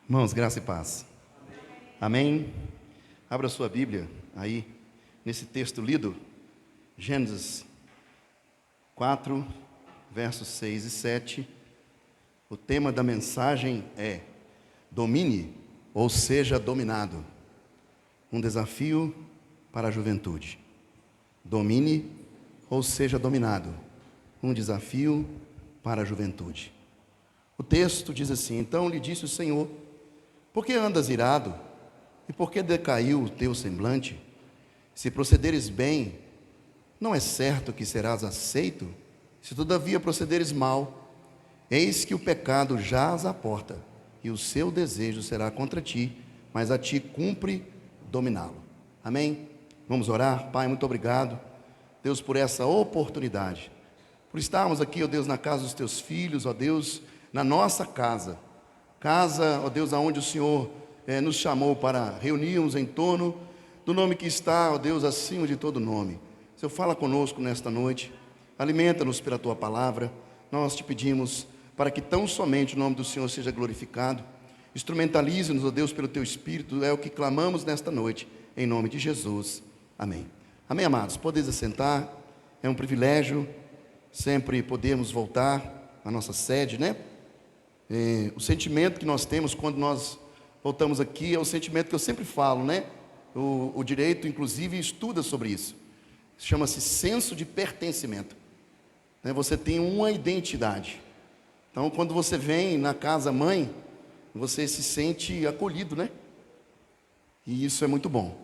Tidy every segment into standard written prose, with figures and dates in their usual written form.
Irmãos, graça e paz. Amém. Abra sua Bíblia aí, nesse texto lido, Gênesis 4, versos 6 e 7. O tema da mensagem é: domine ou seja dominado. Um desafio para a juventude. Domine ou seja dominado. Um desafio para a juventude. O texto diz assim: então lhe disse o Senhor: por que andas irado? E por que decaiu o teu semblante? Se procederes bem, não é certo que serás aceito? Se todavia procederes mal, eis que o pecado jaz à porta, e o seu desejo será contra ti, mas a ti cumpre dominá-lo. Amém? Vamos orar? Pai, muito obrigado, Deus, por essa oportunidade, por estarmos aqui, ó Deus, na casa dos teus filhos, ó Deus, na nossa casa, ó Deus, aonde o Senhor nos chamou para reunirmos em torno do nome que está, ó Deus, acima de todo nome. Senhor, fala conosco nesta noite, alimenta-nos pela tua palavra. Nós te pedimos para que tão somente o nome do Senhor seja glorificado. Instrumentalize-nos, ó Deus, pelo teu Espírito, é o que clamamos nesta noite, em nome de Jesus. Amém. Amém, amados. Podeis assentar, é um privilégio sempre podermos voltar à nossa sede, né? O sentimento que nós temos quando nós voltamos aqui é o sentimento que eu sempre falo, né? O direito, inclusive, estuda sobre isso. Chama-se senso de pertencimento. Você tem uma identidade. Então, quando você vem na casa mãe, você se sente acolhido, né? E isso é muito bom.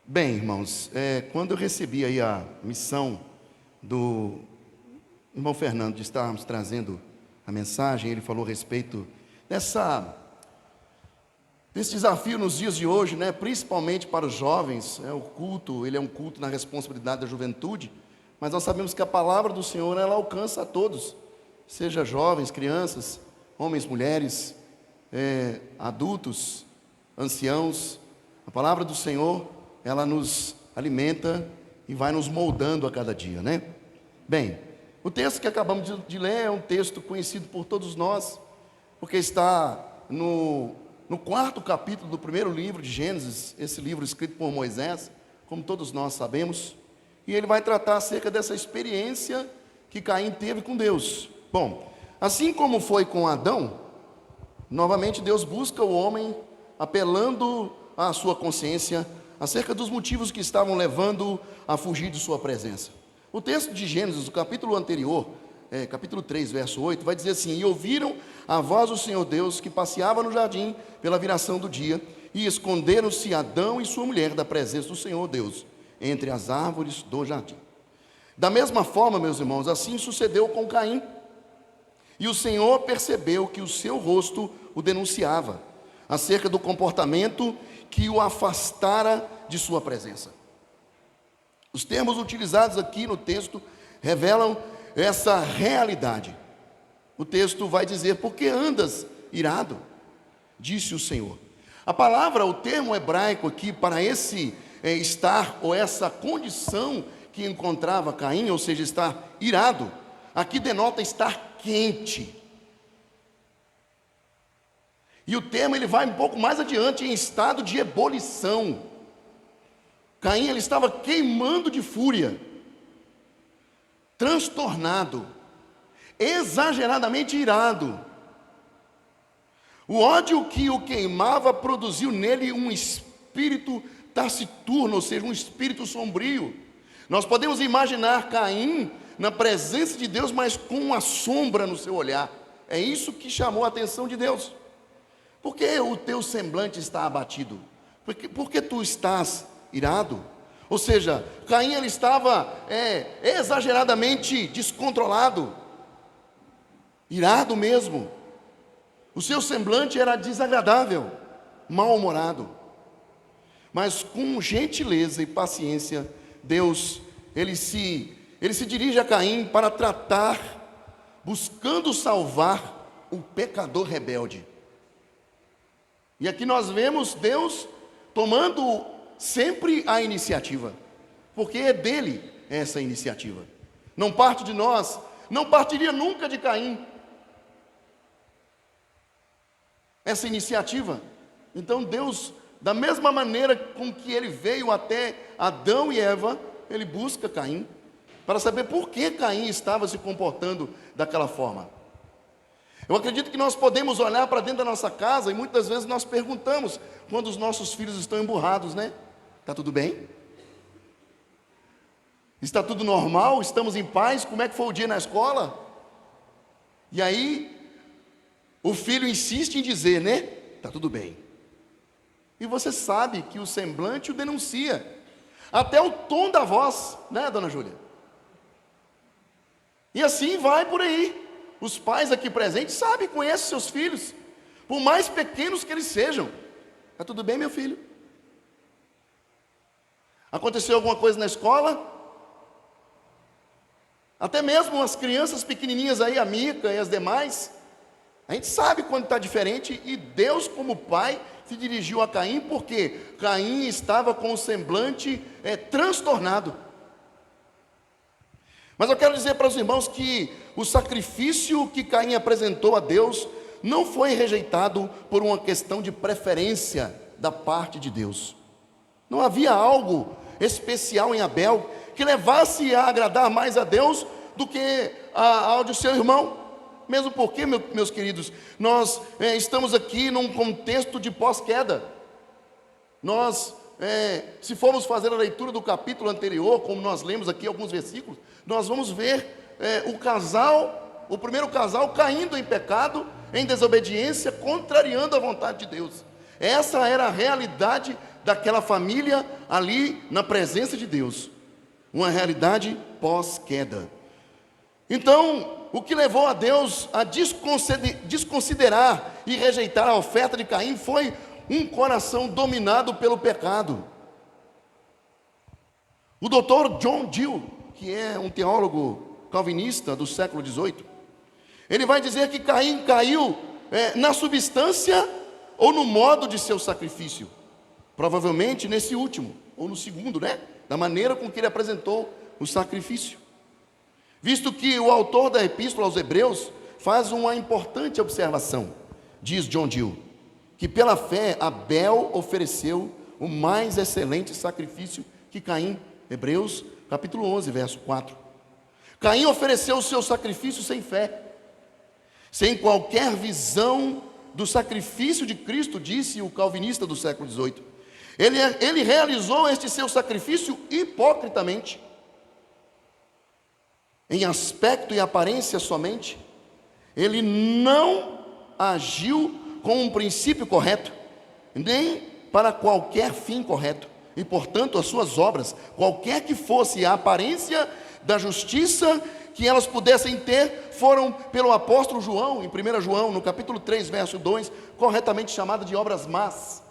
Bem, irmãos, quando eu recebi aí a missão do irmão Fernando de estarmos trazendo a mensagem, ele falou a respeito desse desafio nos dias de hoje, né? Principalmente para os jovens. O culto, ele é um culto na responsabilidade da juventude, mas nós sabemos que a palavra do Senhor, ela alcança a todos, seja jovens, crianças, homens, mulheres, adultos, anciãos. A palavra do Senhor, ela nos alimenta e vai nos moldando a cada dia, né? Bem, o texto que acabamos de ler é um texto conhecido por todos nós, porque está no quarto capítulo do primeiro livro de Gênesis, esse livro escrito por Moisés, como todos nós sabemos, e ele vai tratar acerca dessa experiência que Caim teve com Deus. Bom, assim como foi com Adão, novamente Deus busca o homem, apelando à sua consciência acerca dos motivos que estavam levando a fugir de sua presença. O texto de Gênesis, o capítulo anterior, capítulo 3, verso 8, vai dizer assim: e ouviram a voz do Senhor Deus que passeava no jardim pela viração do dia, e esconderam-se Adão e sua mulher da presença do Senhor Deus, entre as árvores do jardim. Da mesma forma, meus irmãos, assim sucedeu com Caim. E o Senhor percebeu que o seu rosto o denunciava, acerca do comportamento que o afastara de sua presença. Os termos utilizados aqui no texto revelam essa realidade. O texto vai dizer: por que andas irado? Disse o Senhor. A palavra, o termo hebraico aqui para esse estar, ou essa condição que encontrava Caim, ou seja, estar irado, aqui denota estar quente. E o termo ele vai um pouco mais adiante, em estado de ebulição. Caim, ele estava queimando de fúria, transtornado, exageradamente irado. O ódio que o queimava produziu nele um espírito taciturno, ou seja, um espírito sombrio. Nós podemos imaginar Caim na presença de Deus, mas com uma sombra no seu olhar. É isso que chamou a atenção de Deus. Por que o teu semblante está abatido? Por que tu estás irado? Ou seja, Caim ele estava exageradamente descontrolado, irado mesmo. O seu semblante era desagradável, mal-humorado. Mas com gentileza e paciência, Deus ele se dirige a Caim para tratar, buscando salvar o pecador rebelde. E aqui nós vemos Deus tomando sempre a iniciativa, porque é dele essa iniciativa, não parte de nós, não partiria nunca de Caim. essa iniciativa. Então Deus, da mesma maneira com que ele veio até Adão e Eva, ele busca Caim, para saber por que Caim estava se comportando daquela forma. Eu acredito que nós podemos olhar para dentro da nossa casa e muitas vezes nós perguntamos, quando os nossos filhos estão emburrados, né? Está tudo bem? Está tudo normal? Estamos em paz? Como é que foi o dia na escola? E aí, o filho insiste em dizer, né? Está tudo bem. E você sabe que o semblante o denuncia. Até o tom da voz, né, dona Júlia? E assim vai por aí. Os pais aqui presentes sabem, conhecem seus filhos, por mais pequenos que eles sejam. Está tudo bem, meu filho? Aconteceu alguma coisa na escola? Até mesmo as crianças pequenininhas aí, a Mica e as demais, a gente sabe quando está diferente, e Deus, como pai, se dirigiu a Caim, porque Caim estava com o semblante transtornado. Mas eu quero dizer para os irmãos que o sacrifício que Caim apresentou a Deus não foi rejeitado por uma questão de preferência da parte de Deus. Não havia algo especial em Abel que levasse a agradar mais a Deus do que ao de seu irmão. Mesmo porque, meus queridos, nós estamos aqui num contexto de pós-queda. Nós, se formos fazer a leitura do capítulo anterior, como nós lemos aqui alguns versículos, nós vamos ver o primeiro casal caindo em pecado, em desobediência, contrariando a vontade de Deus. Essa era a realidade daquela família ali na presença de Deus. Uma realidade pós-queda. Então, o que levou a Deus a desconsiderar e rejeitar a oferta de Caim foi um coração dominado pelo pecado. O Dr. John Gill, que é um teólogo calvinista do século XVIII, ele vai dizer que Caim caiu na substância ou no modo de seu sacrifício. Provavelmente nesse último, ou no segundo, né? Da maneira com que ele apresentou o sacrifício. Visto que o autor da Epístola aos Hebreus faz uma importante observação, diz John Gill, que pela fé Abel ofereceu o mais excelente sacrifício que Caim. Hebreus capítulo 11, verso 4. Caim ofereceu o seu sacrifício sem fé, sem qualquer visão do sacrifício de Cristo, disse o calvinista do século XVIII. Ele realizou este seu sacrifício hipocritamente, em aspecto e aparência somente. Ele não agiu com um princípio correto, nem para qualquer fim correto, e portanto as suas obras, qualquer que fosse a aparência da justiça que elas pudessem ter, foram pelo apóstolo João, em 1 João, no capítulo 3, verso 2, corretamente chamadas de obras más.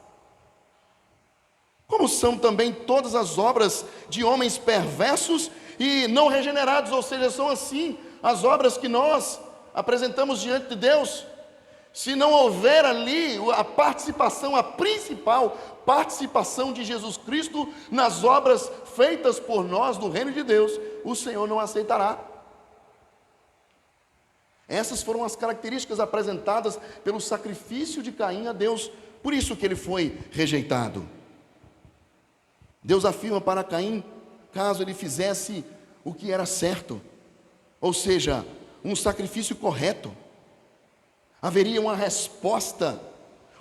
Como são também todas as obras de homens perversos e não regenerados, ou seja, são assim as obras que nós apresentamos diante de Deus. Se não houver ali a participação, a principal participação de Jesus Cristo nas obras feitas por nós no reino de Deus, o Senhor não aceitará. Essas foram as características apresentadas pelo sacrifício de Caim a Deus, por isso que ele foi rejeitado. Deus afirma para Caim, caso ele fizesse o que era certo, ou seja, um sacrifício correto, haveria uma resposta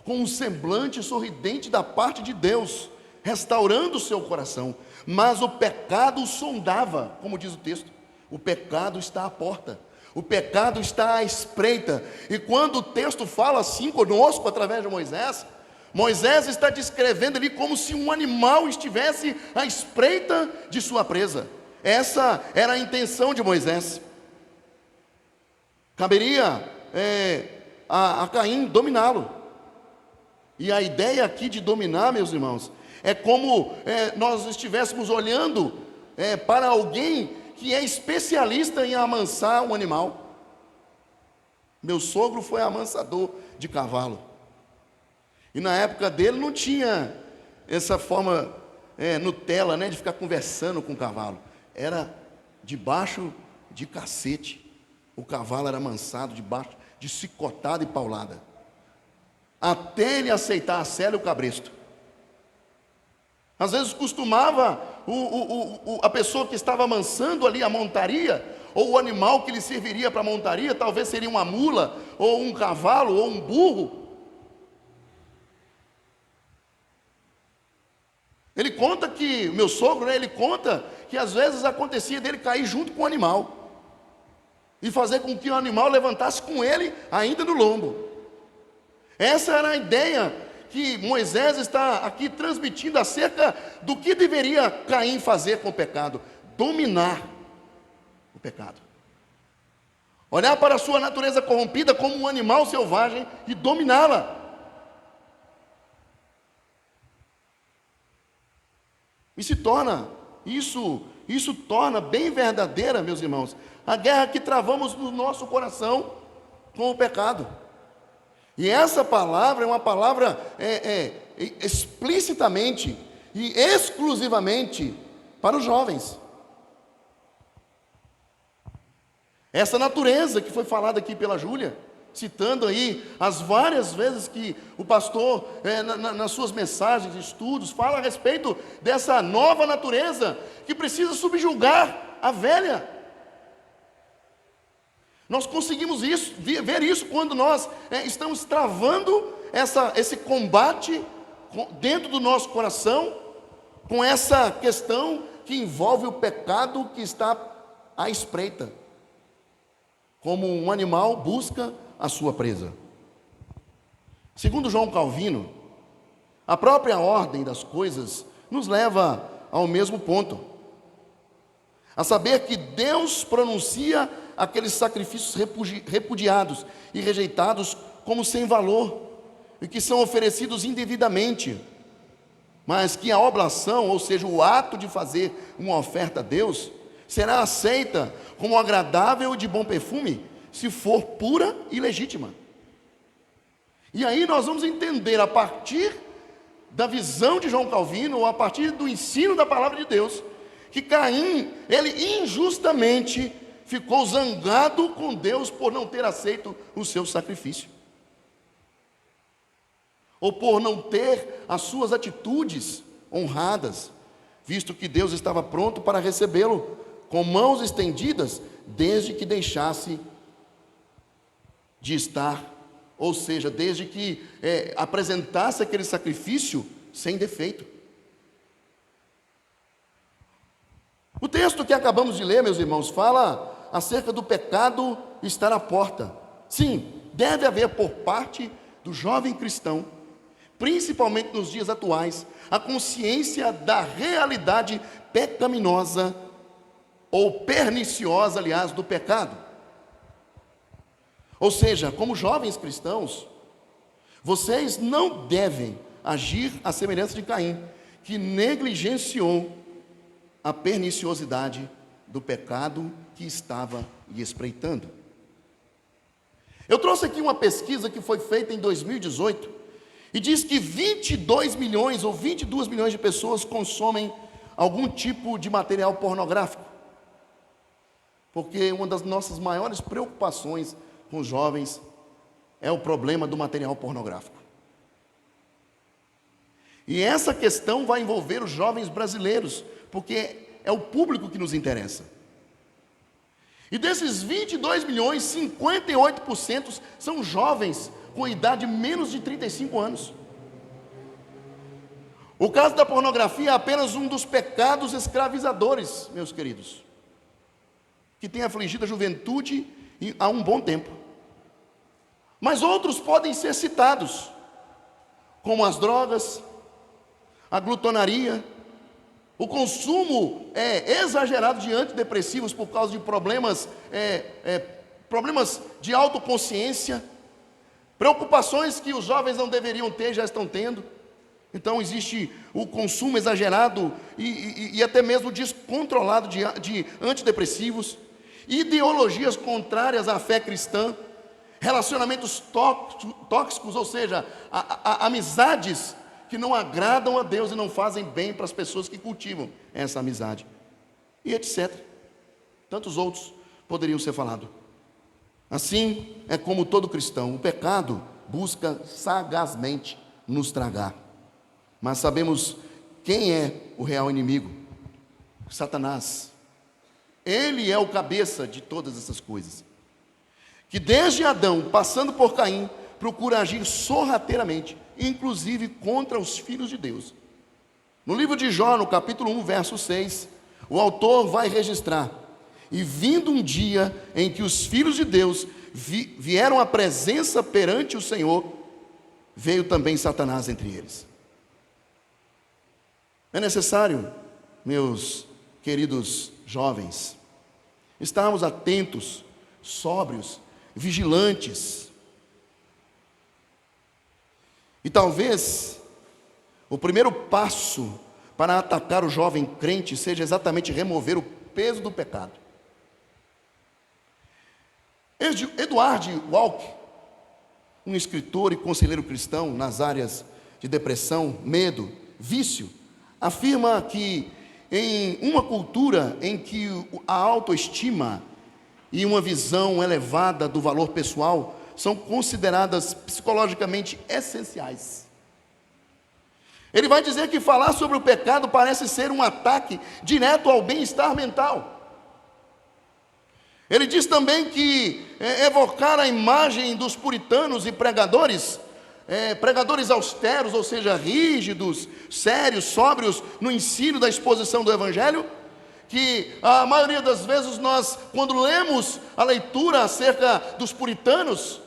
com um semblante sorridente da parte de Deus, restaurando o seu coração. Mas o pecado sondava, como diz o texto, o pecado está à porta, o pecado está à espreita. E quando o texto fala assim conosco através de Moisés, Moisés está descrevendo ali como se um animal estivesse à espreita de sua presa. Essa era a intenção de Moisés. Caberia a Caim dominá-lo. E a ideia aqui de dominar, meus irmãos, é como nós estivéssemos olhando para alguém que é especialista em amansar um animal. Meu sogro foi amansador de cavalo. E na época dele não tinha essa forma Nutella, né, de ficar conversando com o cavalo. Era debaixo de cacete. O cavalo era amansado debaixo de chicotada e paulada. até ele aceitar a sela e o cabresto. Às vezes costumava a pessoa que estava amansando ali a montaria, ou o animal que lhe serviria para a montaria, talvez seria uma mula, ou um cavalo, ou um burro. Ele conta que, meu sogro, né, ele conta que às vezes acontecia dele cair junto com o animal, e fazer com que o animal levantasse com ele ainda no lombo. Essa era a ideia que Moisés está aqui transmitindo acerca do que deveria Caim fazer com o pecado: dominar o pecado. Olhar para a sua natureza corrompida como um animal selvagem e dominá-la. E se torna, isso torna bem verdadeira, meus irmãos, a guerra que travamos no nosso coração com o pecado. E essa palavra é uma palavra explicitamente e exclusivamente para os jovens. Essa natureza que foi falada aqui pela Júlia, citando aí as várias vezes que o pastor, nas suas mensagens, estudos, fala a respeito dessa nova natureza que precisa subjugar a velha. Nós conseguimos ver isso quando nós estamos travando esse combate dentro do nosso coração, com essa questão que envolve o pecado que está à espreita, como um animal busca a sua presa. Segundo João Calvino, a própria ordem das coisas nos leva ao mesmo ponto, a saber que Deus pronuncia aqueles sacrifícios repudiados e rejeitados como sem valor, e que são oferecidos indevidamente, mas que a oblação, ou seja, o ato de fazer uma oferta a Deus, será aceita como agradável e de bom perfume, se for pura e legítima. E aí nós vamos entender, a partir da visão de João Calvino, ou a partir do ensino da palavra de Deus, que Caim, ele injustamente ficou zangado com Deus por não ter aceito o seu sacrifício, ou por não ter as suas atitudes honradas, visto que Deus estava pronto para recebê-lo com mãos estendidas, desde que deixasse de estar, ou seja, desde que apresentasse aquele sacrifício sem defeito. O texto que acabamos de ler, meus irmãos, fala acerca do pecado estar à porta. Sim, deve haver por parte do jovem cristão, principalmente nos dias atuais, a consciência da realidade pecaminosa, ou perniciosa, aliás, do pecado. Ou seja, como jovens cristãos, vocês não devem agir à semelhança de Caim, que negligenciou a perniciosidade do pecado que estava lhe espreitando. Eu trouxe aqui uma pesquisa que foi feita em 2018 e diz que 22 milhões ou 22 milhões de pessoas consomem algum tipo de material pornográfico. Porque uma das nossas maiores preocupações com os jovens é o problema do material pornográfico. E essa questão vai envolver os jovens brasileiros, porque é o público que nos interessa. E desses 22 milhões, 58% são jovens com idade menos de 35 anos. O caso da pornografia é apenas um dos pecados escravizadores, meus queridos, que tem afligido a juventude há um bom tempo. Mas outros podem ser citados, como as drogas, a glutonaria, o consumo exagerado de antidepressivos por causa de problemas de autoconsciência, preocupações que os jovens não deveriam ter, já estão tendo. Então existe o consumo exagerado e até mesmo descontrolado de antidepressivos, ideologias contrárias à fé cristã, relacionamentos tóxicos, ou seja, amizades que não agradam a Deus e não fazem bem para as pessoas que cultivam essa amizade, e etc. Tantos outros poderiam ser falados. Assim é como todo cristão, o pecado busca sagazmente nos tragar. Mas sabemos quem é o real inimigo: Satanás. Ele é o cabeça de todas essas coisas, que desde Adão, passando por Caim, procura agir sorrateiramente, inclusive contra os filhos de Deus. No livro de Jó, no capítulo 1, verso 6, o autor vai registrar: e vindo um dia em que os filhos de Deus vieram à presença perante o Senhor, veio também Satanás entre eles. É necessário, meus queridos jovens, estarmos atentos, sóbrios, vigilantes. E talvez o primeiro passo para atacar o jovem crente seja exatamente remover o peso do pecado. Edward Walk, um escritor e conselheiro cristão nas áreas de depressão, medo, vício, afirma que em uma cultura em que a autoestima e uma visão elevada do valor pessoal são consideradas psicologicamente essenciais, ele vai dizer que falar sobre o pecado parece ser um ataque direto ao bem-estar mental. Ele diz também que evocar a imagem dos puritanos e pregadores, pregadores austeros, ou seja, rígidos, sérios, sóbrios no ensino da exposição do Evangelho, que a maioria das vezes nós, quando lemos a leitura acerca dos puritanos,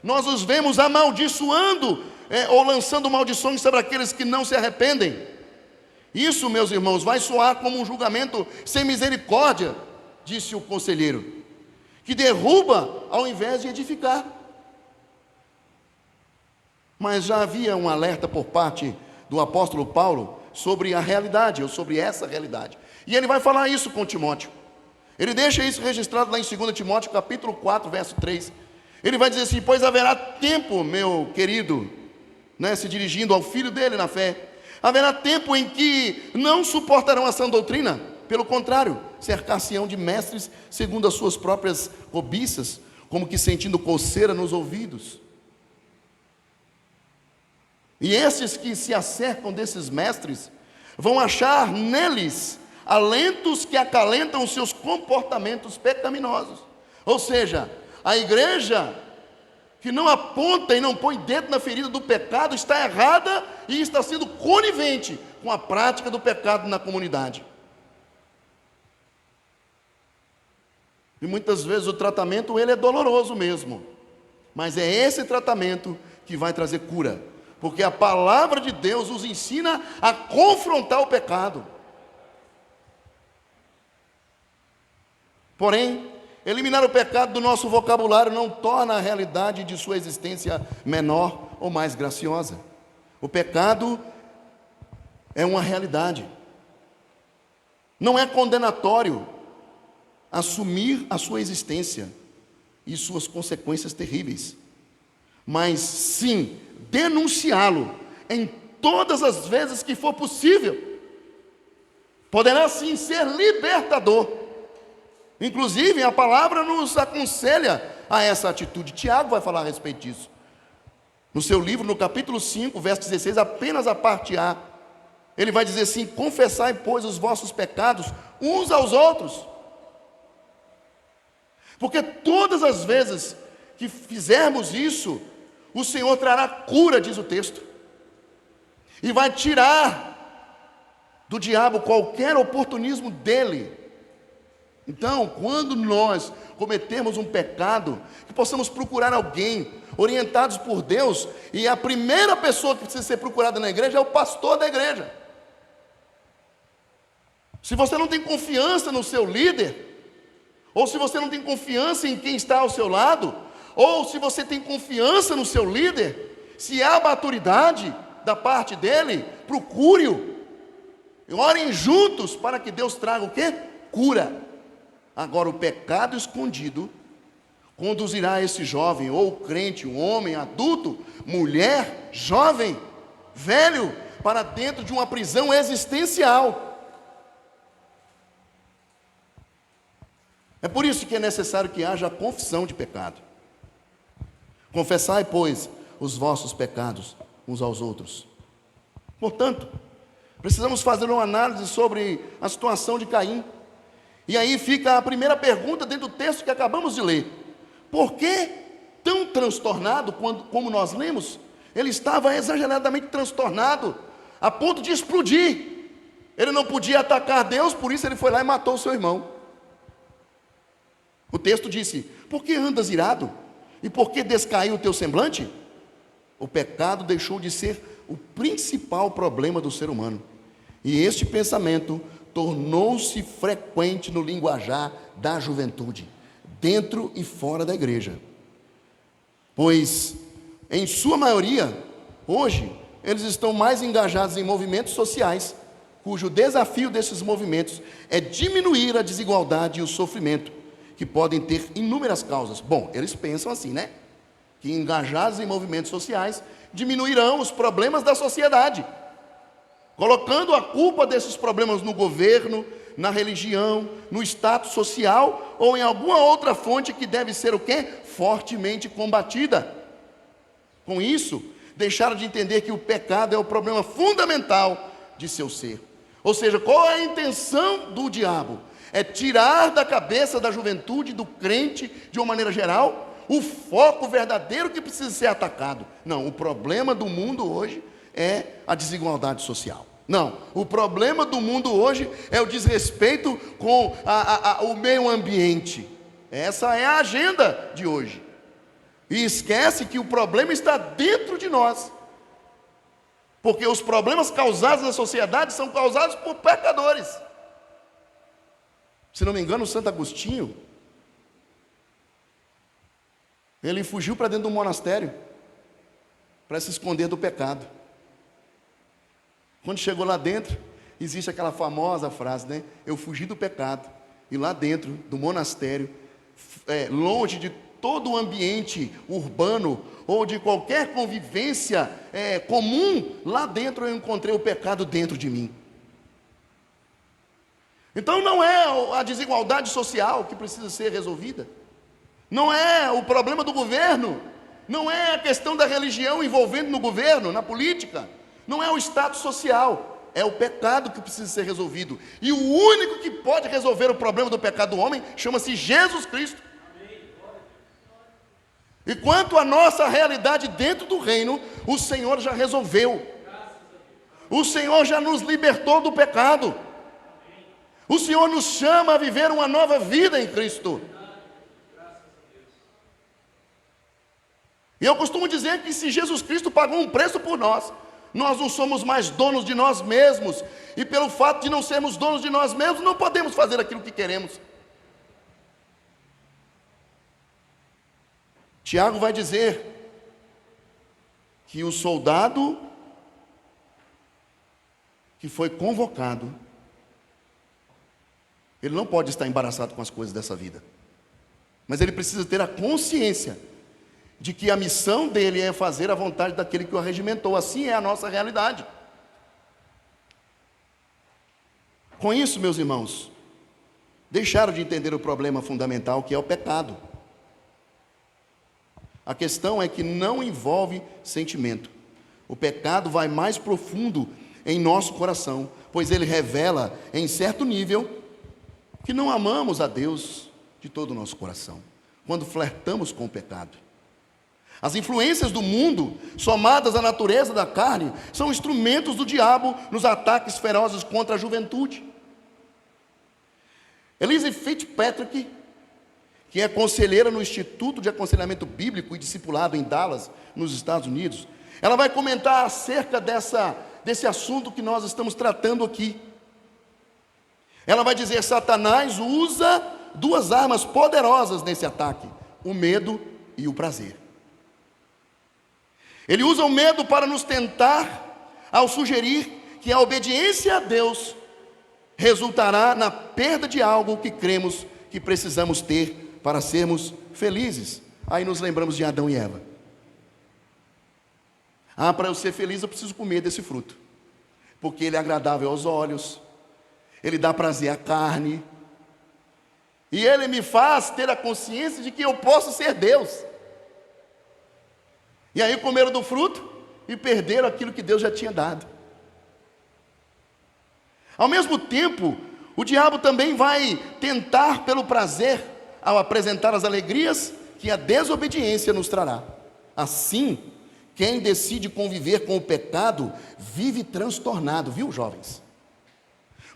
nós os vemos amaldiçoando ou lançando maldições sobre aqueles que não se arrependem. Isso, meus irmãos, vai soar como um julgamento sem misericórdia, disse o conselheiro, que derruba ao invés de edificar. Mas já havia um alerta por parte do apóstolo Paulo sobre a realidade, ou sobre essa realidade. E ele vai falar isso com Timóteo. Ele deixa isso registrado lá em 2 Timóteo, capítulo 4, verso 3. Ele vai dizer assim: pois haverá tempo, meu querido, se dirigindo ao filho dele na fé, haverá tempo em que não suportarão a sã doutrina. Pelo contrário, cercar-se-ão de mestres segundo as suas próprias cobiças, como que sentindo coceira nos ouvidos. E esses que se acercam desses mestres vão achar neles alentos que acalentam os seus comportamentos pecaminosos. Ou seja, a igreja que não aponta e não põe dedo na ferida do pecado está errada e está sendo conivente com a prática do pecado na comunidade. E muitas vezes o tratamento ele é doloroso mesmo, mas é esse tratamento que vai trazer cura, porque a palavra de Deus nos ensina a confrontar o pecado. Porém, eliminar o pecado do nosso vocabulário não torna a realidade de sua existência menor ou mais graciosa. O pecado é uma realidade. Não é condenatório assumir a sua existência e suas consequências terríveis, mas sim denunciá-lo em todas as vezes que for possível. Poderá sim ser libertador. Inclusive, a palavra nos aconselha a essa atitude. Tiago vai falar a respeito disso. No seu livro, no capítulo 5, verso 16, apenas a parte A, ele vai dizer assim: confessai, pois, os vossos pecados uns aos outros. Porque todas as vezes que fizermos isso, o Senhor trará cura, diz o texto, e vai tirar do diabo qualquer oportunismo dele. Então, quando nós cometemos um pecado, que possamos procurar alguém, orientados por Deus, e a primeira pessoa que precisa ser procurada na igreja é o pastor da igreja. Se você não tem confiança no seu líder, ou se você não tem confiança em quem está ao seu lado, ou se você tem confiança no seu líder, se há maturidade da parte dele, procure-o, e orem juntos para que Deus traga o quê? Cura. Agora, o pecado escondido conduzirá esse jovem, ou crente, um homem, adulto, mulher, jovem, velho, para dentro de uma prisão existencial. É por isso que é necessário que haja a confissão de pecado. Confessai, pois, os vossos pecados uns aos outros. Portanto, precisamos fazer uma análise sobre a situação de Caim. E aí fica a primeira pergunta dentro do texto que acabamos de ler. Por que tão transtornado como nós lemos? Ele estava exageradamente transtornado, a ponto de explodir. Ele não podia atacar Deus, por isso ele foi lá e matou o seu irmão. O texto disse: por que andas irado? E por que descaiu o teu semblante? O pecado deixou de ser o principal problema do ser humano. E este pensamento tornou-se frequente no linguajar da juventude, dentro e fora da igreja. Pois, em sua maioria, hoje, eles estão mais engajados em movimentos sociais, cujo desafio desses movimentos é diminuir a desigualdade e o sofrimento, que podem ter inúmeras causas. Bom, eles pensam assim, né? Que engajados em movimentos sociais, diminuirão os problemas da sociedade, colocando a culpa desses problemas no governo, na religião, no status social ou em alguma outra fonte que deve ser o quê? Fortemente combatida. Com isso, deixaram de entender que o pecado é o problema fundamental de seu ser. Ou seja, qual é a intenção do diabo? É tirar da cabeça da juventude, do crente, de uma maneira geral, o foco verdadeiro que precisa ser atacado. Não, o problema do mundo hoje é a desigualdade social. Não, o problema do mundo hoje é o desrespeito com o meio ambiente. Essa é a agenda de hoje. E esquece que o problema está dentro de nós. Porque os problemas causados na sociedade são causados por pecadores. Se não me engano, Santo Agostinho, ele fugiu para dentro de um monastério para se esconder do pecado. Quando chegou lá dentro, existe aquela famosa frase, né? Eu fugi do pecado. E lá dentro do monastério, longe de todo o ambiente urbano ou de qualquer convivência comum, lá dentro eu encontrei o pecado dentro de mim. Então não é a desigualdade social que precisa ser resolvida, não é o problema do governo, não é a questão da religião envolvendo no governo, na política, não é o status social, é o pecado que precisa ser resolvido. E o único que pode resolver o problema do pecado do homem chama-se Jesus Cristo. E quanto à nossa realidade dentro do reino, o Senhor já resolveu. O Senhor já nos libertou do pecado. O Senhor nos chama a viver uma nova vida em Cristo. E eu costumo dizer que se Jesus Cristo pagou um preço por nós, nós não somos mais donos de nós mesmos. E pelo fato de não sermos donos de nós mesmos, não podemos fazer aquilo que queremos. Tiago vai dizer que o soldado que foi convocado, ele não pode estar embaraçado com as coisas dessa vida, mas ele precisa ter a consciência de que a missão dele é fazer a vontade daquele que o arregimentou. Assim é a nossa realidade. Com isso, meus irmãos, deixaram de entender o problema fundamental, que é o pecado. A questão é que não envolve sentimento. O pecado vai mais profundo em nosso coração, pois ele revela, em certo nível, que não amamos a Deus de todo o nosso coração, quando flertamos com o pecado. As influências do mundo, somadas à natureza da carne, são instrumentos do diabo nos ataques ferozes contra a juventude. Elise Fitzpatrick, que é conselheira no Instituto de Aconselhamento Bíblico e Discipulado em Dallas, nos Estados Unidos, ela vai comentar acerca desse assunto que nós estamos tratando aqui. Ela vai dizer: Satanás usa duas armas poderosas nesse ataque: o medo e o prazer. Ele usa o medo para nos tentar, ao sugerir que a obediência a Deus resultará na perda de algo que cremos que precisamos ter para sermos felizes. Aí nos lembramos de Adão e Eva. Para eu ser feliz eu preciso comer desse fruto, porque ele é agradável aos olhos, ele dá prazer à carne, e ele me faz ter a consciência de que eu posso ser Deus. E aí comeram do fruto e perderam aquilo que Deus já tinha dado. Ao mesmo tempo, o diabo também vai tentar pelo prazer, ao apresentar as alegrias que a desobediência nos trará. Assim, quem decide conviver com o pecado vive transtornado, viu, jovens?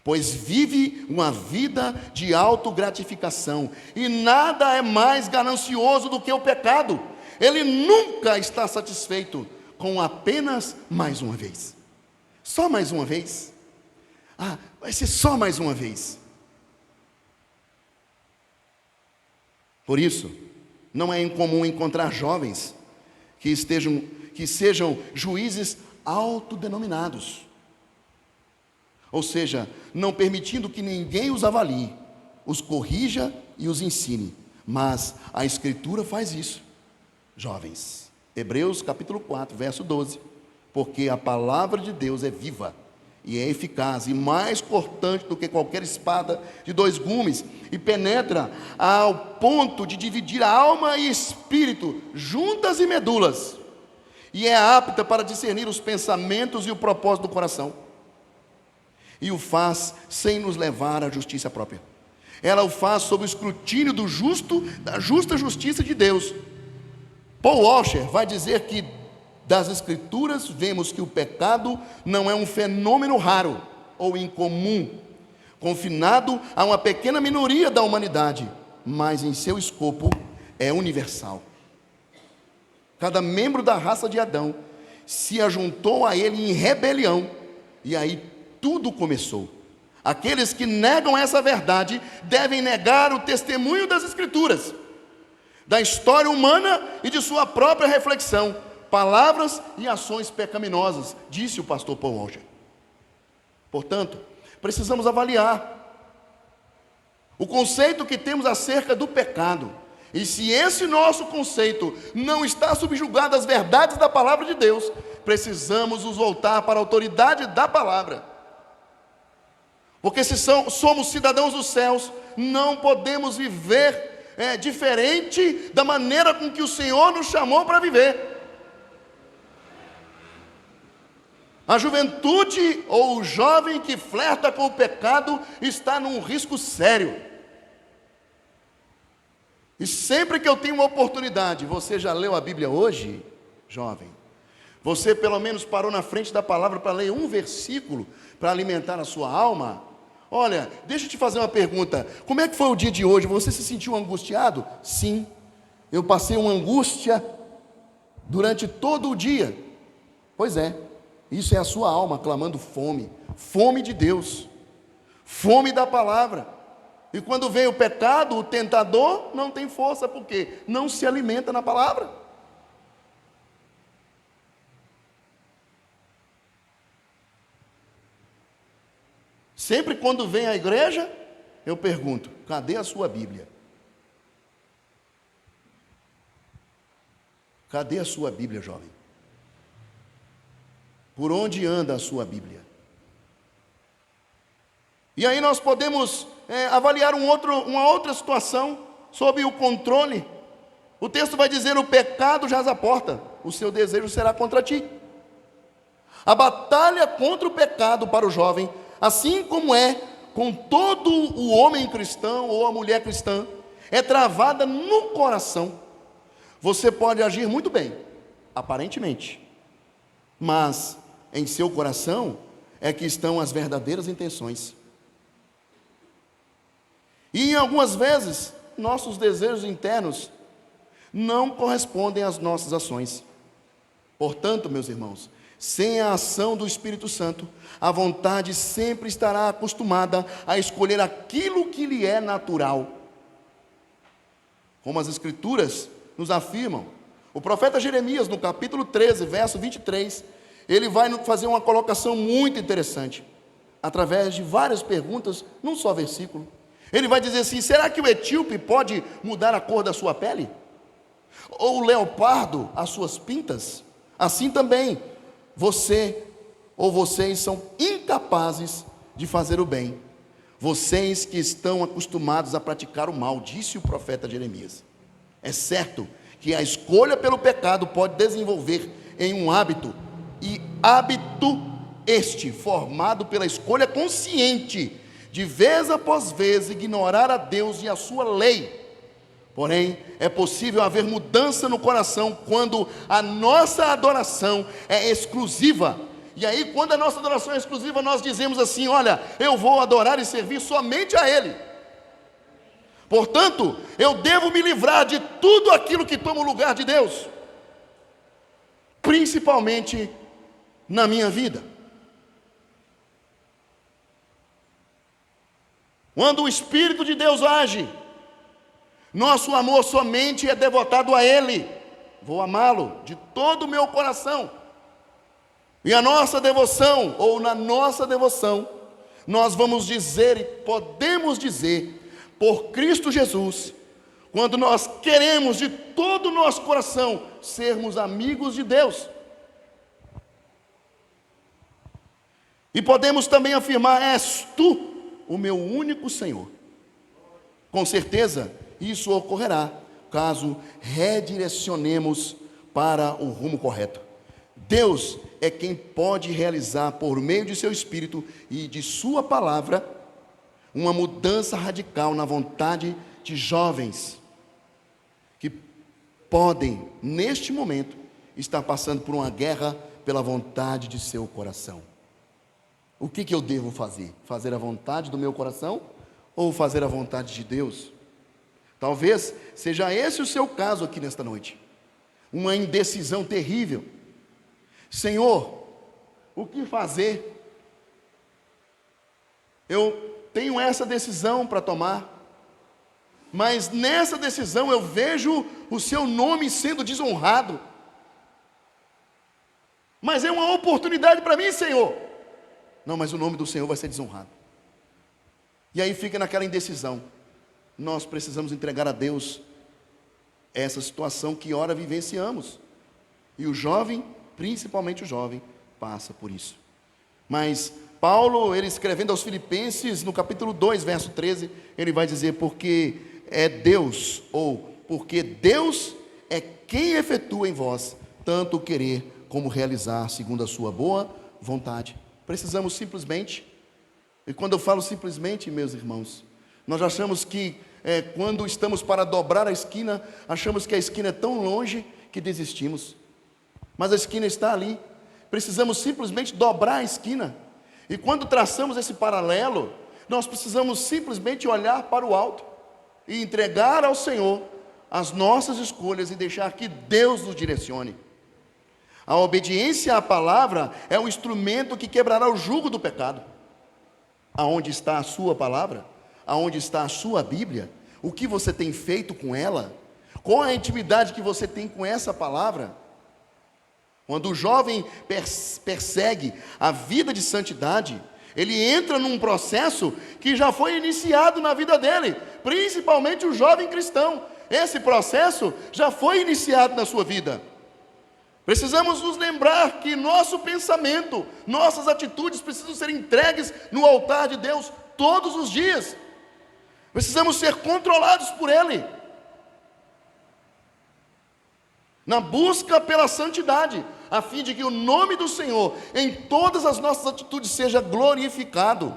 Pois vive uma vida de autogratificação, e nada é mais ganancioso do que o pecado. Ele nunca está satisfeito com apenas mais uma vez. Só mais uma vez. Vai ser só mais uma vez. Por isso, não é incomum encontrar jovens que sejam juízes autodenominados. Ou seja, não permitindo que ninguém os avalie, os corrija e os ensine. Mas a Escritura faz isso, jovens. Hebreus capítulo 4, verso 12. Porque a palavra de Deus é viva e é eficaz e mais cortante do que qualquer espada de dois gumes, e penetra ao ponto de dividir a alma e espírito, juntas e medulas, e é apta para discernir os pensamentos e o propósito do coração, e o faz sem nos levar à justiça própria. Ela o faz sob o escrutínio do justo, da justa justiça de Deus. Paul Washer vai dizer que das Escrituras vemos que o pecado não é um fenômeno raro ou incomum, confinado a uma pequena minoria da humanidade, mas em seu escopo é universal. Cada membro da raça de Adão se ajuntou a ele em rebelião, e aí tudo começou. Aqueles que negam essa verdade devem negar o testemunho das Escrituras, da história humana e de sua própria reflexão, palavras e ações pecaminosas, disse o pastor Paul Washer. Portanto, precisamos avaliar o conceito que temos acerca do pecado, e se esse nosso conceito não está subjugado às verdades da palavra de Deus, precisamos nos voltar para a autoridade da palavra. Porque se somos cidadãos dos céus, não podemos viver diferente da maneira com que o Senhor nos chamou para viver. A juventude ou o jovem que flerta com o pecado está num risco sério. E sempre que eu tenho uma oportunidade, você já leu a Bíblia hoje, jovem? Você pelo menos parou na frente da palavra para ler um versículo, para alimentar a sua alma? Olha, deixa eu te fazer uma pergunta. Como é que foi o dia de hoje? Você se sentiu angustiado? Sim, eu passei uma angústia durante todo o dia. Pois é, isso é a sua alma clamando fome, fome de Deus, fome da palavra. E quando vem o pecado, o tentador não tem força, porque não se alimenta na palavra. Sempre quando vem à igreja, eu pergunto: cadê a sua Bíblia? Cadê a sua Bíblia, jovem? Por onde anda a sua Bíblia? E aí nós podemos avaliar uma outra situação sob o controle. O texto vai dizer: o pecado jaz à porta, o seu desejo será contra ti. A batalha contra o pecado para o jovem, assim como é com todo o homem cristão ou a mulher cristã, é travada no coração. Você pode agir muito bem, aparentemente, mas em seu coração é que estão as verdadeiras intenções. E em algumas vezes, nossos desejos internos não correspondem às nossas ações. Portanto, meus irmãos, sem a ação do Espírito Santo, a vontade sempre estará acostumada a escolher aquilo que lhe é natural. Como as Escrituras nos afirmam, o profeta Jeremias, no capítulo 13, verso 23, ele vai nos fazer uma colocação muito interessante, através de várias perguntas, num só versículo. Ele vai dizer assim: será que o etíope pode mudar a cor da sua pele? Ou o leopardo as suas pintas? Assim também, você ou vocês são incapazes de fazer o bem, vocês que estão acostumados a praticar o mal, disse o profeta Jeremias. É certo que a escolha pelo pecado pode desenvolver em um hábito, e hábito este formado pela escolha consciente de vez após vez ignorar a Deus e a sua lei. Porém, é possível haver mudança no coração quando a nossa adoração é exclusiva. E aí, quando a nossa adoração é exclusiva, nós dizemos assim: olha, eu vou adorar e servir somente a Ele. Portanto, eu devo me livrar de tudo aquilo que toma o lugar de Deus, principalmente na minha vida. Quando o Espírito de Deus age, nosso amor somente é devotado a Ele. Vou amá-lo de todo o meu coração. E a nossa devoção, ou na nossa devoção, nós vamos dizer e podemos dizer, por Cristo Jesus, quando nós queremos de todo o nosso coração sermos amigos de Deus. E podemos também afirmar: és tu o meu único Senhor. Com certeza, isso ocorrerá caso redirecionemos para o rumo correto. Deus é quem pode realizar, por meio de seu Espírito e de sua palavra, uma mudança radical na vontade de jovens que podem, neste momento, estar passando por uma guerra pela vontade de seu coração. O que eu devo fazer? Fazer a vontade do meu coração ou fazer a vontade de Deus? Talvez seja esse o seu caso aqui nesta noite. Uma indecisão terrível. Senhor, o que fazer? Eu tenho essa decisão para tomar, mas nessa decisão eu vejo o seu nome sendo desonrado. Mas é uma oportunidade para mim, Senhor. Não, mas o nome do Senhor vai ser desonrado. E aí fica naquela indecisão. Nós precisamos entregar a Deus essa situação que ora vivenciamos. E o jovem, principalmente o jovem, passa por isso. Mas Paulo, ele escrevendo aos Filipenses, no capítulo 2, verso 13, ele vai dizer: porque é Deus, ou porque Deus é quem efetua em vós tanto o querer como realizar segundo a sua boa vontade. Precisamos simplesmente, e quando eu falo simplesmente, meus irmãos, nós achamos que quando estamos para dobrar a esquina, achamos que a esquina é tão longe que desistimos. Mas a esquina está ali. Precisamos simplesmente dobrar a esquina. E quando traçamos esse paralelo, nós precisamos simplesmente olhar para o alto e entregar ao Senhor as nossas escolhas e deixar que Deus nos direcione. A obediência à palavra é o instrumento que quebrará o jugo do pecado. Aonde está a sua palavra? Aonde está a sua Bíblia? O que você tem feito com ela? Qual a intimidade que você tem com essa palavra? Quando o jovem persegue a vida de santidade, ele entra num processo que já foi iniciado na vida dele, principalmente o jovem cristão. Esse processo já foi iniciado na sua vida. Precisamos nos lembrar que nosso pensamento, nossas atitudes precisam ser entregues no altar de Deus todos os dias. Precisamos ser controlados por Ele, na busca pela santidade, a fim de que o nome do Senhor em todas as nossas atitudes seja glorificado.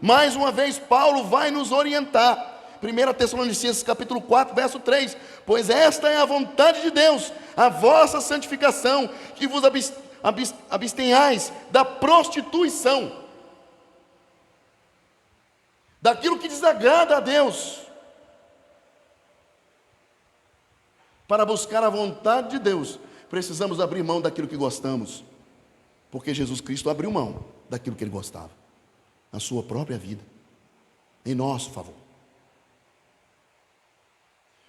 Mais uma vez Paulo vai nos orientar. 1 Tessalonicenses capítulo 4, verso 3: pois esta é a vontade de Deus, a vossa santificação, que vos abstenhais da prostituição, daquilo que desagrada a Deus, para buscar a vontade de Deus. Precisamos abrir mão daquilo que gostamos, porque Jesus Cristo abriu mão daquilo que Ele gostava, na sua própria vida, em nosso favor.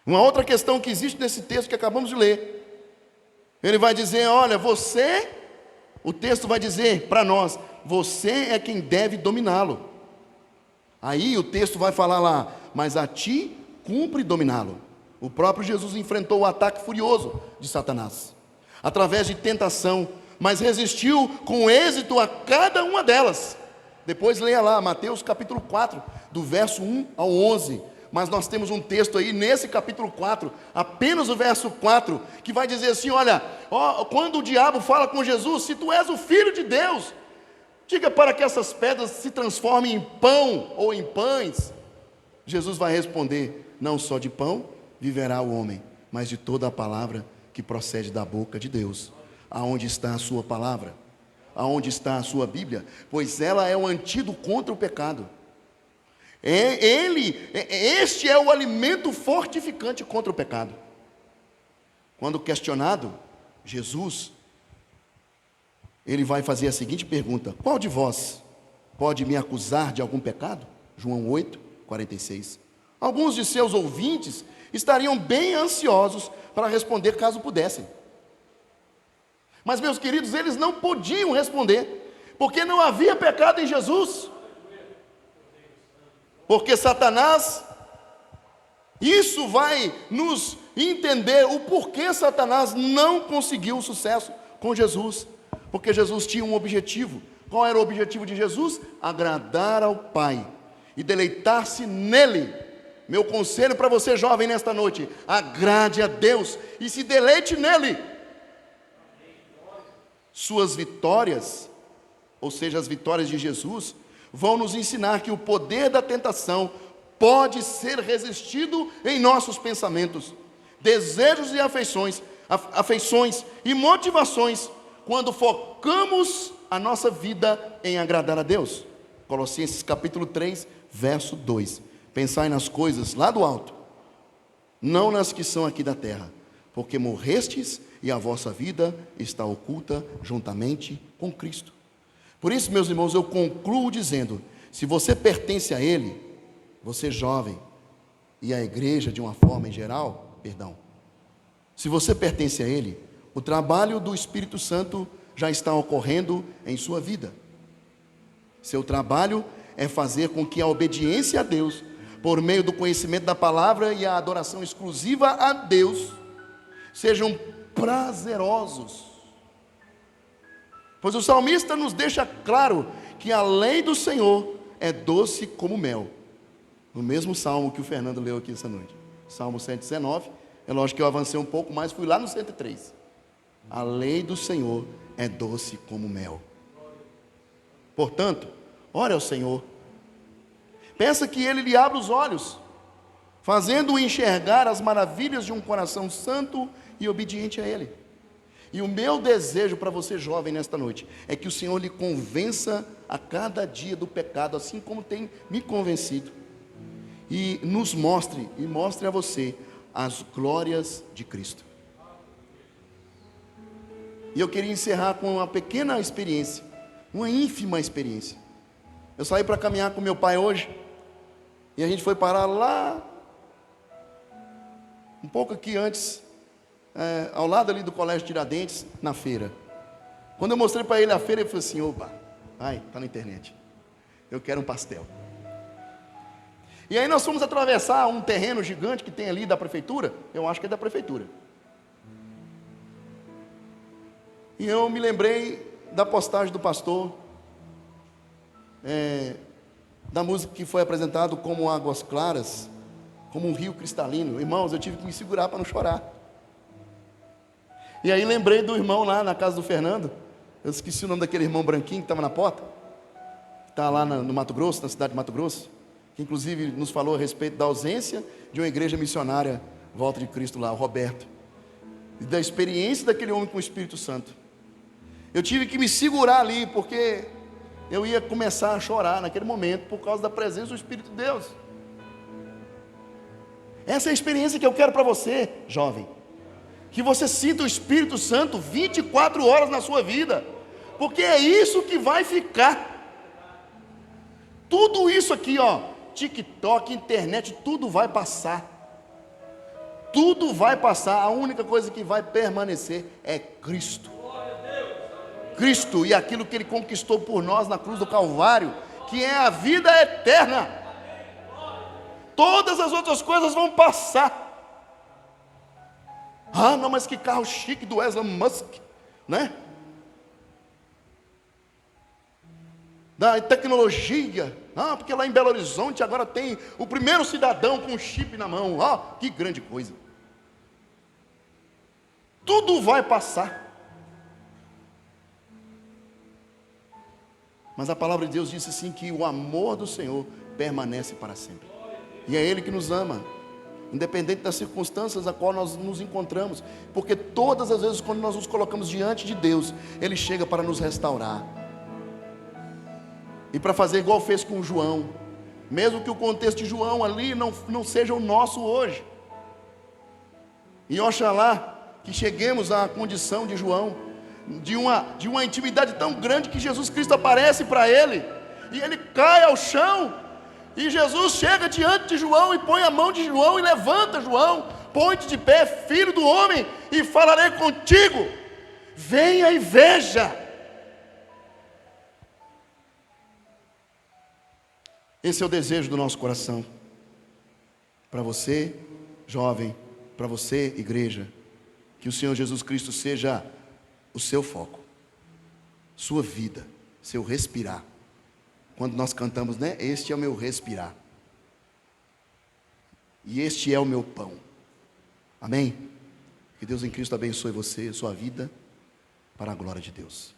Uma outra questão que existe nesse texto que acabamos de ler, ele vai dizer: olha, você, o texto vai dizer para nós, você é quem deve dominá-lo. Aí o texto vai falar lá: mas a ti cumpre dominá-lo. O próprio Jesus enfrentou o ataque furioso de Satanás, através de tentação, mas resistiu com êxito a cada uma delas. Depois leia lá, Mateus capítulo 4, do verso 1 ao 11. Mas nós temos um texto aí nesse capítulo 4, apenas o verso 4, que vai dizer assim: olha, quando o diabo fala com Jesus, se tu és o Filho de Deus, diga para que essas pedras se transformem em pão ou em pães. Jesus vai responder: não só de pão viverá o homem, mas de toda a palavra que procede da boca de Deus. Aonde está a sua palavra? Aonde está a sua Bíblia? Pois ela é o antídoto contra o pecado. Este é o alimento fortificante contra o pecado. Quando questionado, Jesus, ele vai fazer a seguinte pergunta: qual de vós pode me acusar de algum pecado? João 8, 46. Alguns de seus ouvintes estariam bem ansiosos para responder caso pudessem. Mas, meus queridos, eles não podiam responder, porque não havia pecado em Jesus. Porque Satanás, isso vai nos entender o porquê Satanás não conseguiu sucesso com Jesus. Porque Jesus tinha um objetivo. Qual era o objetivo de Jesus? Agradar ao Pai e deleitar-se nele. Meu conselho para você, jovem, nesta noite: agrade a Deus e se deleite nele. Suas vitórias, ou seja, as vitórias de Jesus, vão nos ensinar que o poder da tentação pode ser resistido em nossos pensamentos, desejos e afeições e motivações, quando focamos a nossa vida em agradar a Deus. Colossenses capítulo 3, verso 2. Pensai nas coisas lá do alto, não nas que são aqui da terra, porque morrestes e a vossa vida está oculta juntamente com Cristo. Por isso, meus irmãos, eu concluo dizendo: se você pertence a Ele, você jovem, e à igreja de uma forma em geral, se você pertence a Ele, o trabalho do Espírito Santo já está ocorrendo em sua vida. Seu trabalho é fazer com que a obediência a Deus, por meio do conhecimento da palavra e a adoração exclusiva a Deus, sejam prazerosos. Pois o salmista nos deixa claro que a lei do Senhor é doce como mel. No mesmo salmo que o Fernando leu aqui essa noite, Salmo 119, é lógico que eu avancei um pouco mais, fui lá no 103. A lei do Senhor é doce como mel. Portanto, ore ao Senhor. Peça que Ele lhe abra os olhos, fazendo-o enxergar as maravilhas de um coração santo e obediente a Ele. E o meu desejo para você, jovem, nesta noite, é que o Senhor lhe convença a cada dia do pecado, assim como tem me convencido. E nos mostre, e mostre a você as glórias de Cristo. E eu queria encerrar com uma pequena experiência, uma ínfima experiência. Eu saí para caminhar com meu pai hoje, e a gente foi parar lá, um pouco aqui antes, ao lado ali do Colégio Tiradentes, na feira. Quando eu mostrei para ele a feira, ele falou assim: opa, está na internet, eu quero um pastel. E aí nós fomos atravessar um terreno gigante que tem ali da prefeitura, eu acho que é da prefeitura. E eu me lembrei da postagem do pastor, da música que foi apresentado como águas claras, como um rio cristalino. Irmãos, eu tive que me segurar para não chorar. E aí lembrei do irmão lá na casa do Fernando, eu esqueci o nome daquele irmão branquinho que estava na porta, que está lá no Mato Grosso, na cidade de Mato Grosso, que inclusive nos falou a respeito da ausência de uma igreja missionária, Volta de Cristo lá, o Roberto, e da experiência daquele homem com o Espírito Santo. Eu tive que me segurar ali, porque eu ia começar a chorar naquele momento, por causa da presença do Espírito de Deus. Essa é a experiência que eu quero para você, jovem. Que você sinta o Espírito Santo 24 horas na sua vida, porque é isso que vai ficar. Tudo isso aqui, TikTok, internet, tudo vai passar. Tudo vai passar, a única coisa que vai permanecer é Cristo. Cristo e aquilo que Ele conquistou por nós na cruz do Calvário, que é a vida eterna. Todas as outras coisas vão passar. Não, mas que carro chique do Elon Musk, né? da tecnologia. Porque lá em Belo Horizonte agora tem o primeiro cidadão com um chip na mão. Que grande coisa. Tudo vai passar. Mas a palavra de Deus disse assim, que o amor do Senhor permanece para sempre. E é Ele que nos ama, independente das circunstâncias a qual nós nos encontramos. Porque todas as vezes quando nós nos colocamos diante de Deus, Ele chega para nos restaurar. E para fazer igual fez com João. Mesmo que o contexto de João ali não seja o nosso hoje. E oxalá que cheguemos à condição de João, de uma intimidade tão grande que Jesus Cristo aparece para ele, e ele cai ao chão, e Jesus chega diante de João e põe a mão de João e levanta João, põe-te de pé, filho do homem, e falarei contigo, venha e veja. Esse é o desejo do nosso coração, para você, jovem, para você, igreja, que o Senhor Jesus Cristo seja o seu foco, sua vida, seu respirar. Quando nós cantamos, né? Este é o meu respirar, e este é o meu pão. Amém? Que Deus em Cristo abençoe você, sua vida, para a glória de Deus.